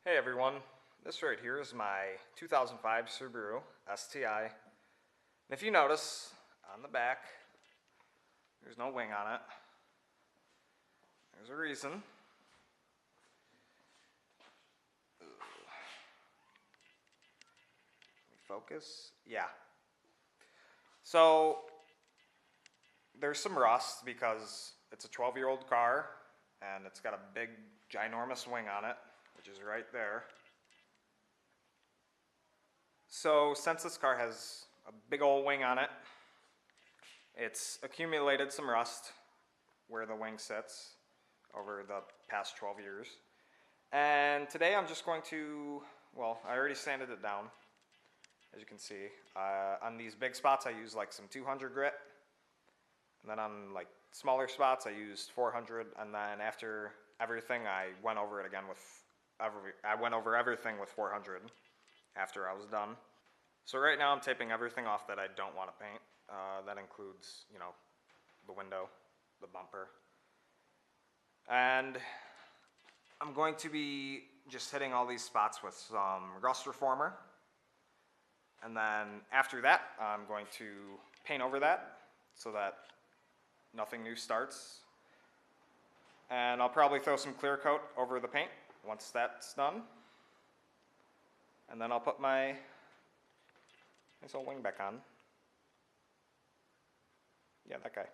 Hey everyone, this right here is my 2005 Subaru STI. And if you notice, on the back, there's no wing on it. There's a reason. Let me focus. Yeah. So, there's some rust because it's a 12-year-old car and it's got a big, ginormous wing on it, which is right there. So since this car has a big old wing on it, it's accumulated some rust where the wing sits over the past 12 years. And today I'm just going to, well, I already sanded it down, as you can see. On these big spots I use like some 200 grit, and then on like smaller spots I used 400, and then after everything I went over it again with everything with 400 after I was done. So right now I'm taping everything off that I don't want to paint. That includes, the window, the bumper. And I'm going to be just hitting all these spots with some rust reformer. And then after that, I'm going to paint over that so that nothing new starts. And I'll probably throw some clear coat over the paint once that's done. And then I'll put my nice old wing back on. Yeah, that guy.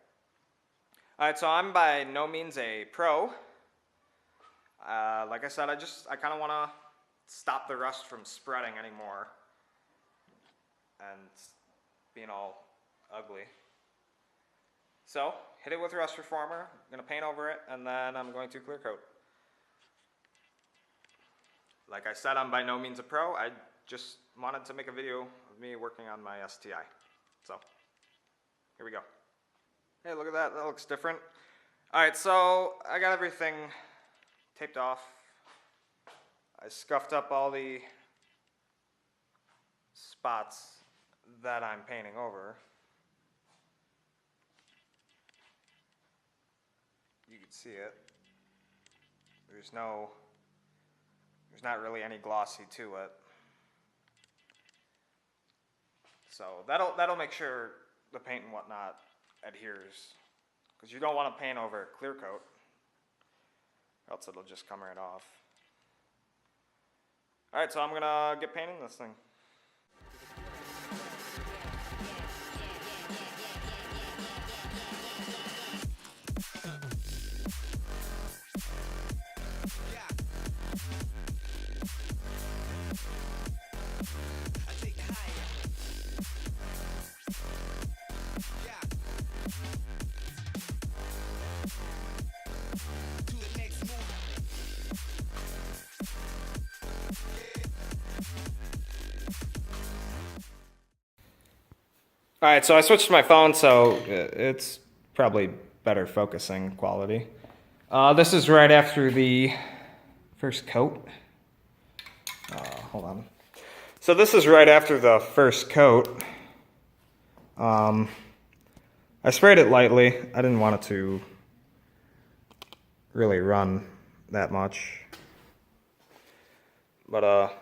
Alright, so I'm by no means a pro. Like I said, I kind of want to stop the rust from spreading anymore and being all ugly. So, hit it with rust reformer, I'm going to paint over it, and then I'm going to clear coat. Like I said, I'm by no means a pro. I just wanted to make a video of me working on my STI. So, here we go. Hey, look at that. That looks different. Alright, so I got everything taped off. I scuffed up all the spots that I'm painting over. You can see it. There's not really any glossy to it. So that'll make sure the paint and whatnot adheres, because you don't want to paint over clear coat, else it'll just come right off. Alright, so I'm gonna get painting this thing. Alright, so I switched to my phone, so it's probably better focusing quality. This is right after the first coat. Hold on. So this is right after the first coat. I sprayed it lightly. I didn't want it to really run that much. But,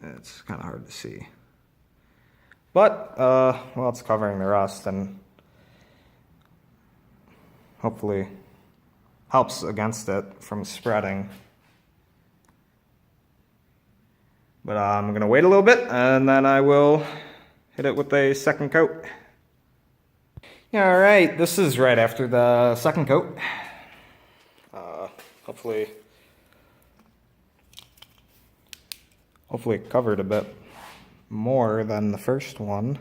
it's kind of hard to see. But, well, it's covering the rust and hopefully helps against it from spreading. But I'm going to wait a little bit and then I will hit it with a second coat. Alright, this is right after the second coat. Hopefully it covered a bit more than the first one.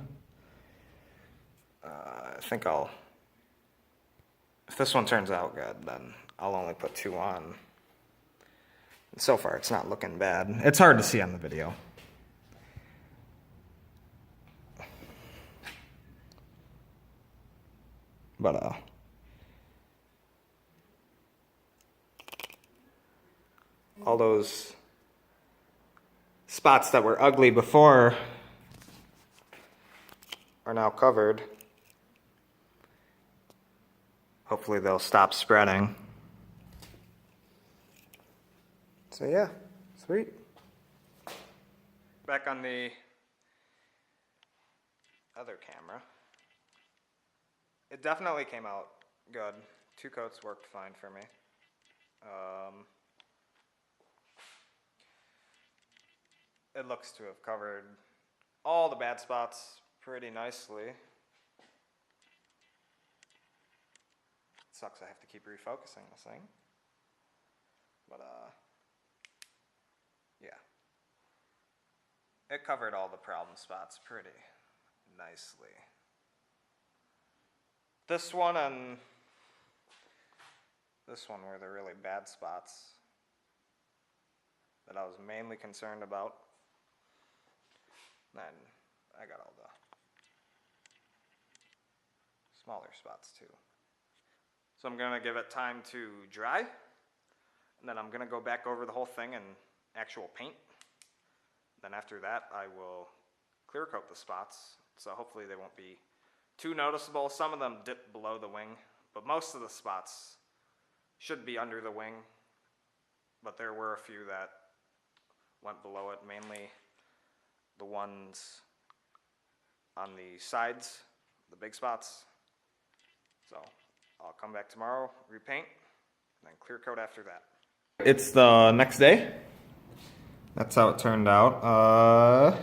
I think if this one turns out good, then I'll only put 2 on. So far, it's not looking bad. It's hard to see on the video. But, all those spots that were ugly before are now covered. hopefully they'll stop spreading. So yeah, sweet. Back on the other camera. It definitely came out good. 2 coats worked fine for me. It looks to have covered all the bad spots pretty nicely. It sucks I have to keep refocusing this thing. But yeah. It covered all the problem spots pretty nicely. This one and this one were the really bad spots that I was mainly concerned about. Then I got all the smaller spots too. So I'm gonna give it time to dry, and then I'm gonna go back over the whole thing in actual paint. Then after that, I will clear coat the spots, so hopefully they won't be too noticeable. Some of them dip below the wing, but most of the spots should be under the wing, but there were a few that went below it, mainly the ones on the sides, the big spots. So I'll come back tomorrow, repaint, and then clear coat after that. It's the next day. That's how it turned out.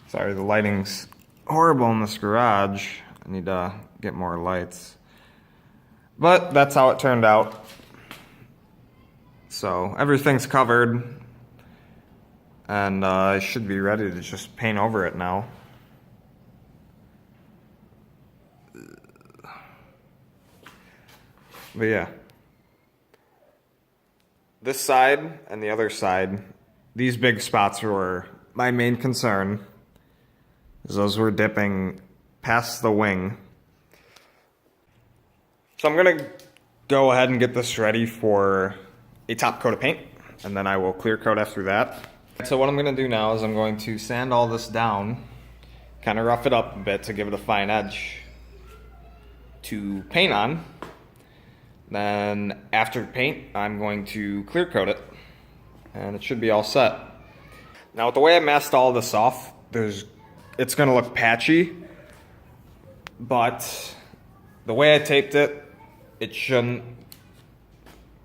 Sorry, the lighting's horrible in this garage. I need to get more lights. But that's how it turned out. So everything's covered, and I should be ready to just paint over it now. But yeah, this side and the other side, these big spots were my main concern, because those were dipping past the wing. So I'm gonna go ahead and get this ready for a top coat of paint, and then I will clear coat after that. So what I'm gonna do now is I'm going to sand all this down, kind of rough it up a bit to give it a fine edge to paint on. Then after paint, I'm going to clear coat it, and it should be all set. Now with the way I masked all this off, it's gonna look patchy, but the way I taped it, it shouldn't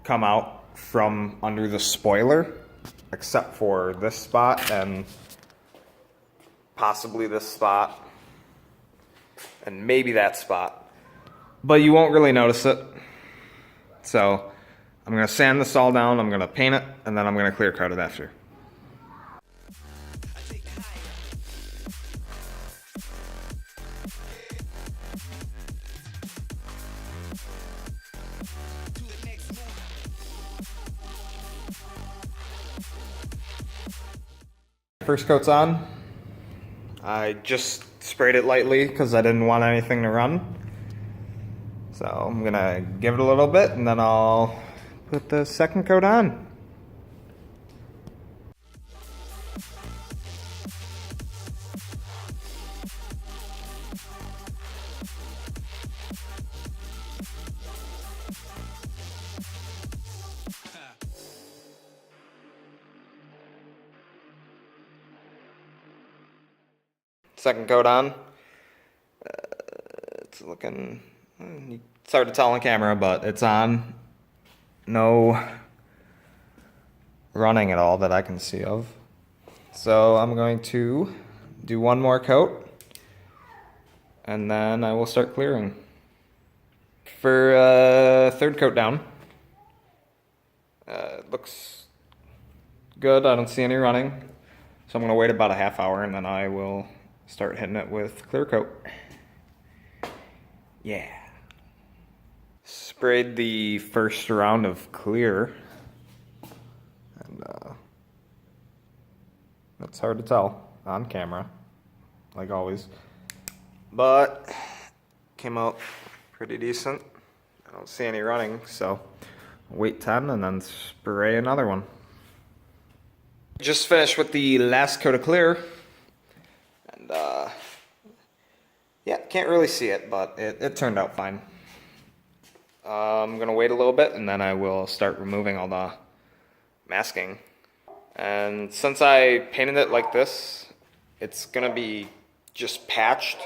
come out from under the spoiler, except for this spot and possibly this spot and maybe that spot, but you won't really notice it. So I'm gonna sand this all down, I'm gonna paint it, and then I'm gonna clear coat it after. First coat's on. I just sprayed it lightly because I didn't want anything to run. So I'm gonna give it a little bit, and then I'll put the second coat on. Second coat on. It's looking, it's hard to tell on camera, but it's on. No running at all that I can see of. So I'm going to do one more coat, and then I will start clearing. For third coat down, it looks good. I don't see any running. So I'm going to wait about a half hour, and then I will start hitting it with clear coat. Yeah. Sprayed the first round of clear, and that's hard to tell on camera, like always, but came out pretty decent. I don't see any running, so wait 10 and then spray another one. Just finished with the last coat of clear, and yeah, can't really see it, but it turned out fine. I'm gonna wait a little bit and then I will start removing all the masking. And since I painted it like this, it's gonna be just patched.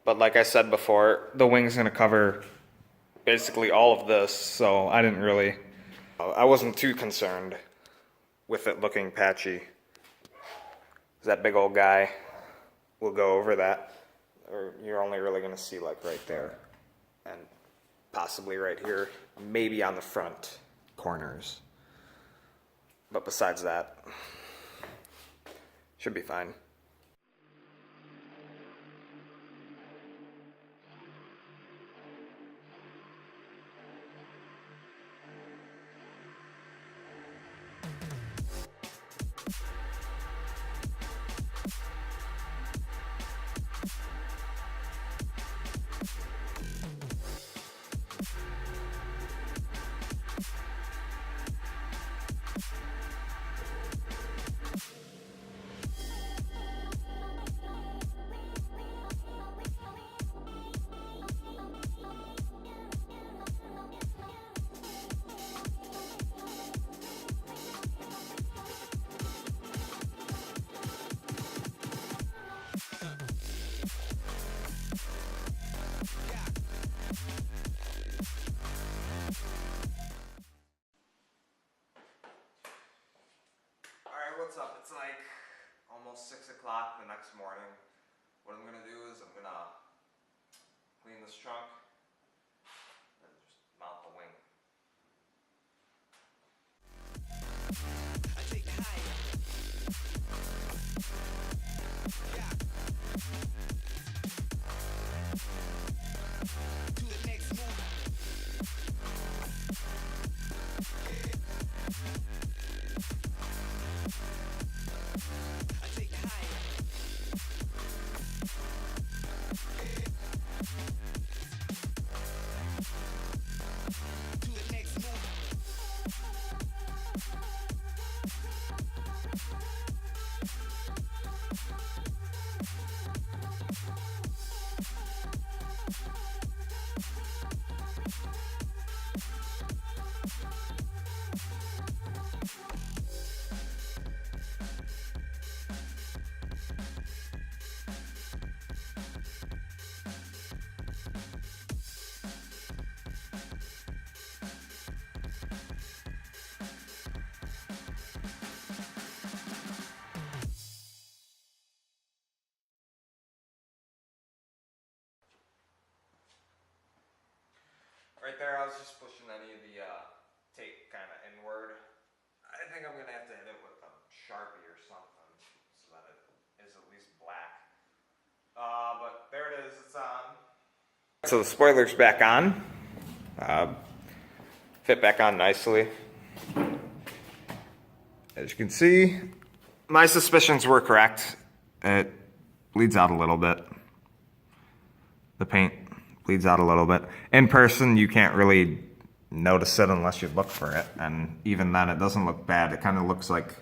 But like I said before, the wing's gonna cover basically all of this, so I wasn't too concerned with it looking patchy. That big old guy will go over that, or you're only really gonna see like right there, and possibly right here, maybe on the front corners. But besides that, should be fine. What's up? It's like almost 6 o'clock the next morning. What I'm gonna do is I'm gonna clean this trunk and just mount the wing. I take the high. Yeah. To the next move. Right there, I was just pushing any of the tape kind of inward. I think I'm going to have to hit it with a Sharpie or something so that it is at least black. But there it is, it's on. So the spoiler's back on. Fit back on nicely. As you can see, my suspicions were correct. It bleeds out a little bit. The paint bleeds out a little bit. In person, you can't really notice it unless you look for it. And even then, it doesn't look bad. It kind of looks like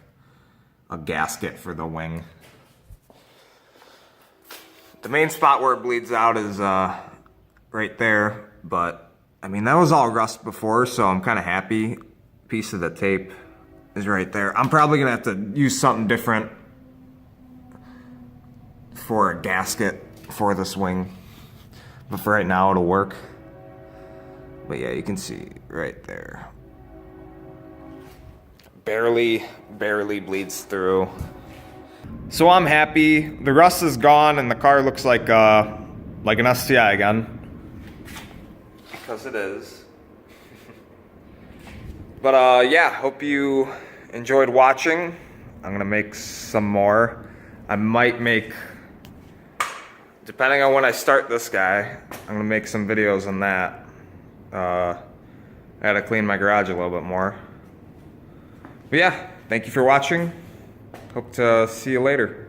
a gasket for the wing. The main spot where it bleeds out is right there. But, I mean, that was all rust before, so I'm kind of happy. Piece of the tape is right there. I'm probably going to have to use something different for a gasket for this wing. But for right now, it'll work. But yeah, you can see right there. Barely bleeds through. So I'm happy. The rust is gone and the car looks like an STI again. Because it is. But yeah, hope you enjoyed watching. I'm gonna make some more. I might make, depending on when I start this guy, I'm gonna make some videos on that. I gotta clean my garage a little bit more. But yeah, thank you for watching. Hope to see you later.